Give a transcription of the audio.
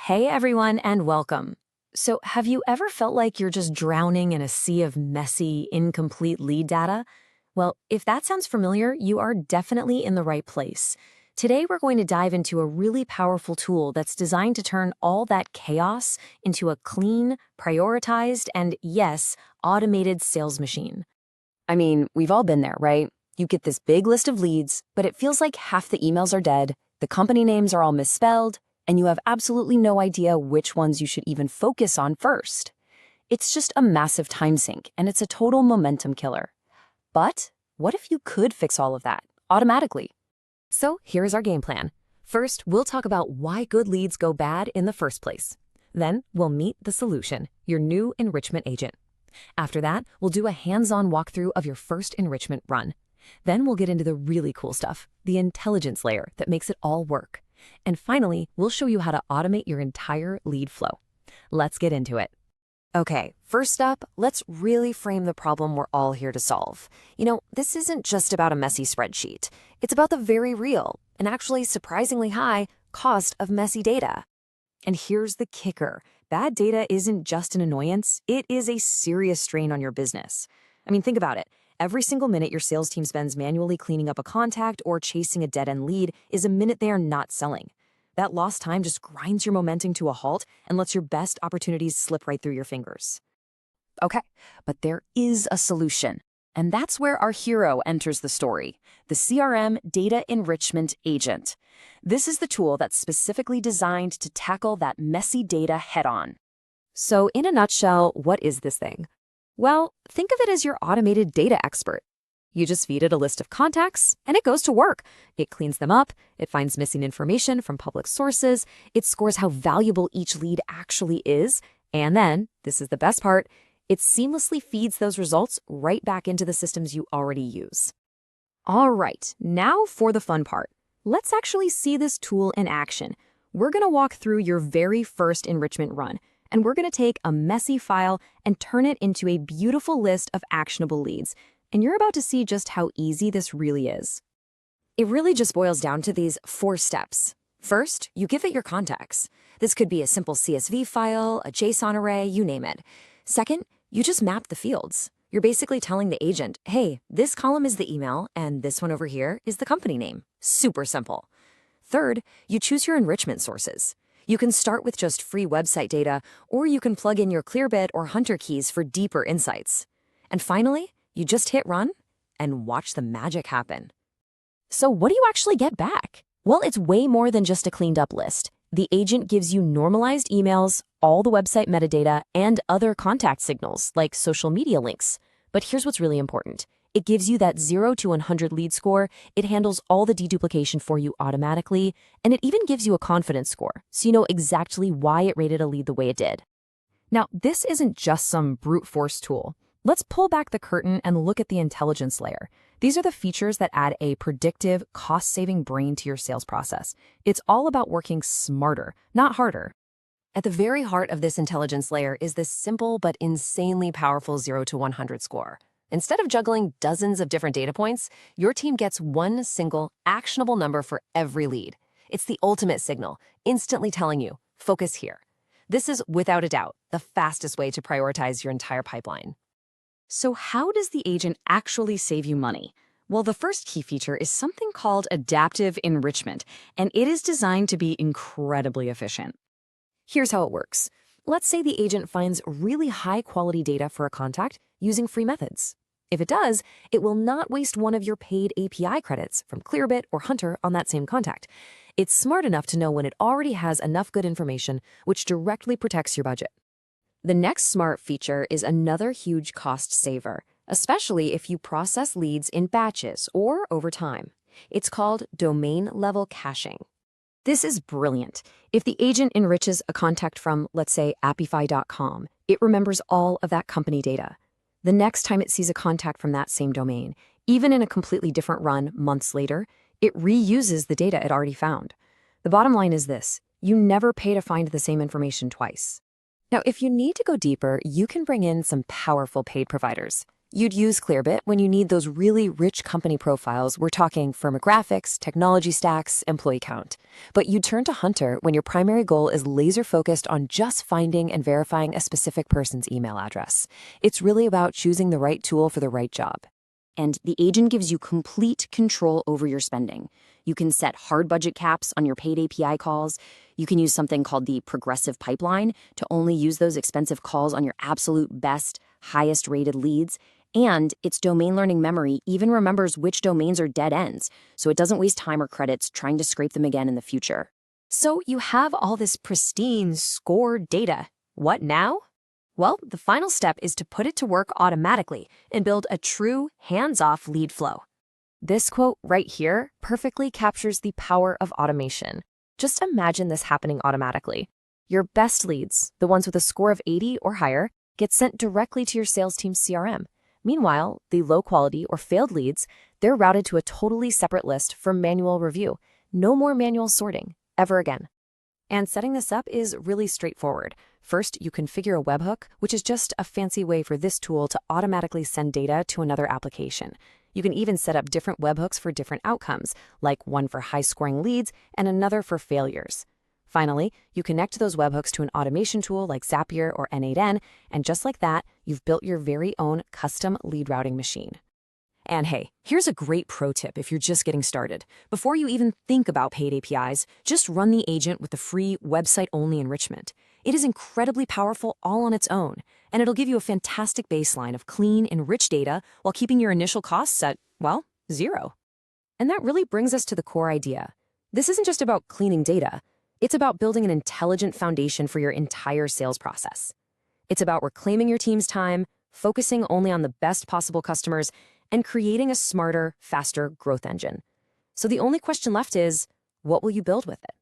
Hey everyone, and welcome. So, have you ever felt like you're just drowning in a sea of messy, incomplete lead data? Well, if that sounds familiar, you are definitely in the right place. Today, we're going to dive into a really powerful tool that's designed to turn all that chaos into a clean, prioritized, and yes, automated sales machine. I mean, we've all been there, right? You get this big list of leads, but it feels like half the emails are dead, the company names are all misspelled, and you have absolutely no idea which ones you should even focus on first. It's just a massive time sink, and it's a total momentum killer. But what if you could fix all of that automatically? So here's our game plan. First, we'll talk about why good leads go bad in the first place. Then we'll meet the solution, your new enrichment agent. After that, we'll do a hands-on walkthrough of your first enrichment run. Then we'll get into the really cool stuff, the intelligence layer that makes it all work. And finally, we'll show you how to automate your entire lead flow. Let's get into it. Okay, first up, let's really frame the problem we're all here to solve. This isn't just about a messy spreadsheet. It's about the very real, and actually surprisingly high, cost of messy data. And here's the kicker. Bad data isn't just an annoyance, it is a serious strain on your business. I mean, think about it. Every single minute your sales team spends manually cleaning up a contact or chasing a dead-end lead is a minute they are not selling. That lost time just grinds your momentum to a halt and lets your best opportunities slip right through your fingers. Okay, but there is a solution. And that's where our hero enters the story, the CRM Data Enrichment Agent. This is the tool that's specifically designed to tackle that messy data head-on. So in a nutshell, what is this thing? Well, think of it as your automated data expert. You just feed it a list of contacts, and it goes to work. It cleans them up, it finds missing information from public sources, it scores how valuable each lead actually is, and then, this is the best part, it seamlessly feeds those results right back into the systems you already use. All right, now for the fun part. Let's actually see this tool in action. We're going to walk through your very first enrichment run, and we're going to take a messy file and turn it into a beautiful list of actionable leads. And you're about to see just how easy this really is. It really just boils down to these 4 steps. First, you give it your contacts. This could be a simple CSV file, a JSON array, you name it. Second, you just map the fields. You're basically telling the agent, hey, this column is the email, and this one over here is the company name. Super simple. Third, you choose your enrichment sources. You can start with just free website data, or you can plug in your Clearbit or Hunter keys for deeper insights. And finally, you just hit run and watch the magic happen. So what do you actually get back? Well, it's way more than just a cleaned up list. The agent gives you normalized emails, all the website metadata, and other contact signals like social media links. But here's what's really important. It gives you that 0 to 100 lead score, it handles all the deduplication for you automatically, and it even gives you a confidence score, so you know exactly why it rated a lead the way it did. Now, this isn't just some brute force tool. Let's pull back the curtain and look at the intelligence layer. These are the features that add a predictive, cost-saving brain to your sales process. It's all about working smarter, not harder. At the very heart of this intelligence layer is this simple but insanely powerful 0 to 100 score. Instead of juggling dozens of different data points, your team gets one single, actionable number for every lead. It's the ultimate signal, instantly telling you, focus here. This is, without a doubt, the fastest way to prioritize your entire pipeline. So how does the agent actually save you money? Well, the first key feature is something called adaptive enrichment, and it is designed to be incredibly efficient. Here's how it works. Let's say the agent finds really high-quality data for a contact using free methods. If it does, it will not waste one of your paid API credits from Clearbit or Hunter on that same contact. It's smart enough to know when it already has enough good information, which directly protects your budget. The next smart feature is another huge cost saver, especially if you process leads in batches or over time. It's called domain-level caching. This is brilliant. If the agent enriches a contact from, let's say, Apify.com, it remembers all of that company data. The next time it sees a contact from that same domain, even in a completely different run months later, it reuses the data it already found. The bottom line is this: you never pay to find the same information twice. Now, if you need to go deeper, you can bring in some powerful paid providers. You'd use Clearbit when you need those really rich company profiles. We're talking firmographics, technology stacks, employee count. But you'd turn to Hunter when your primary goal is laser-focused on just finding and verifying a specific person's email address. It's really about choosing the right tool for the right job. And the agent gives you complete control over your spending. You can set hard budget caps on your paid API calls. You can use something called the progressive pipeline to only use those expensive calls on your absolute best, highest rated leads. And its domain learning memory even remembers which domains are dead ends, so it doesn't waste time or credits trying to scrape them again in the future. So you have all this pristine, scored data. What now? Well, the final step is to put it to work automatically and build a true hands-off lead flow. This quote right here perfectly captures the power of automation. Just imagine this happening automatically. Your best leads, the ones with a score of 80 or higher, get sent directly to your sales team's CRM. Meanwhile, the low-quality or failed leads, they're routed to a totally separate list for manual review. No more manual sorting, ever again. And setting this up is really straightforward. First, you configure a webhook, which is just a fancy way for this tool to automatically send data to another application. You can even set up different webhooks for different outcomes, like one for high-scoring leads and another for failures. Finally, you connect those webhooks to an automation tool like Zapier or N8N, and just like that, you've built your very own custom lead routing machine. And hey, here's a great pro tip if you're just getting started. Before you even think about paid APIs, just run the agent with the free website-only enrichment. It is incredibly powerful all on its own, and it'll give you a fantastic baseline of clean, enriched data while keeping your initial costs at, well, zero. And that really brings us to the core idea. This isn't just about cleaning data. It's about building an intelligent foundation for your entire sales process. It's about reclaiming your team's time, focusing only on the best possible customers, and creating a smarter, faster growth engine. So the only question left is, what will you build with it?